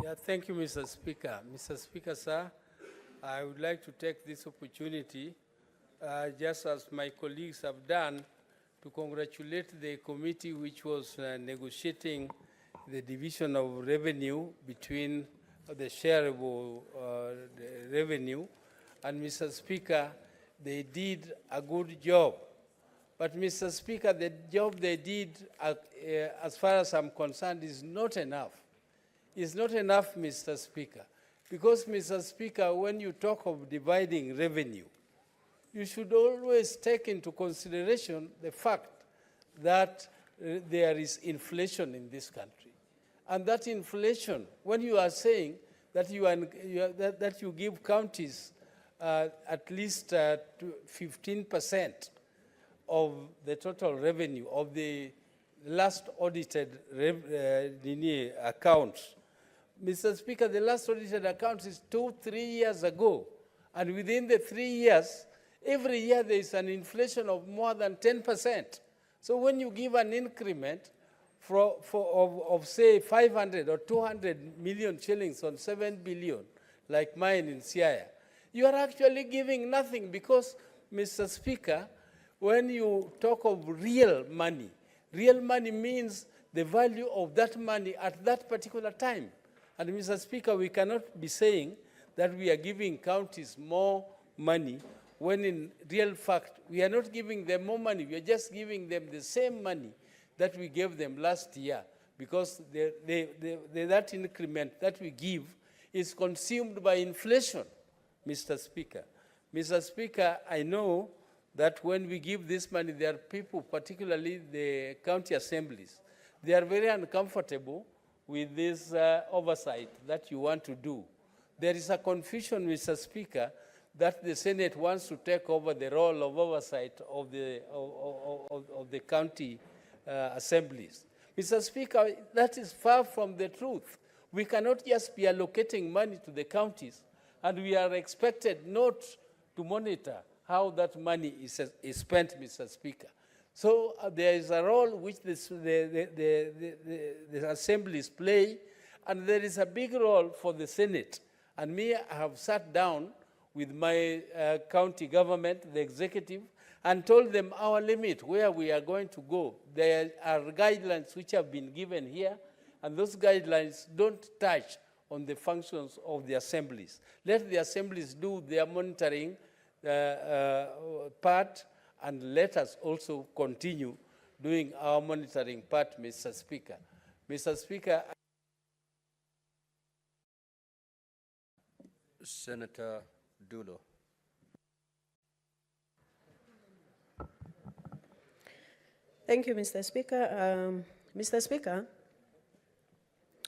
Yeah, thank you, Mr. Speaker. Mr. Speaker, sir, I would like to take this opportunity, just as my colleagues have done, to congratulate the committee which was negotiating the division of revenue between the shareable revenue. And Mr. Speaker, they did a good job. But Mr. Speaker, the job they did, as far as I'm concerned, is not enough. It's not enough, Mr. Speaker. Because, Mr. Speaker, when you talk of dividing revenue, you should always take into consideration the fact that there is inflation in this country. And that inflation, when you are saying that you give counties at least 15% of the total revenue of the last audited accounts. Mr. Speaker, the last audited accounts is 2-3 years ago. And within the 3 years, every year there is an inflation of more than 10%. So when you give an increment of say 500 or 200 million shillings on 7 billion, like mine in Siaya, you are actually giving nothing because, Mr. Speaker, when you talk of real money means the value of that money at that particular time. And Mr. Speaker, we cannot be saying that we are giving counties more money when in real fact we are not giving them more money. We are just giving them the same money that we gave them last year because that increment that we give is consumed by inflation, Mr. Speaker. Mr. Speaker, I know that when we give this money, there are people, particularly the county assemblies, they are very uncomfortable with this oversight that you want to do. There is a confusion, Mr. Speaker, that the Senate wants to take over the role of oversight of the county assemblies. Mr. Speaker, that is far from the truth. We cannot just be allocating money to the counties, and we are expected not to monitor how that money is spent, Mr. Speaker. So there is a role which the assemblies play, and there is a big role for the Senate. And me, I have sat down with my county government, the executive, and told them our limit, where we are going to go. There are guidelines which have been given here, and those guidelines don't touch on the functions of the assemblies. Let the assemblies do their monitoring part, and let us also continue doing our monitoring part, Mr. Speaker. Mr. Speaker. Senator Dulo. Thank you, Mr. Speaker. Mr. Speaker,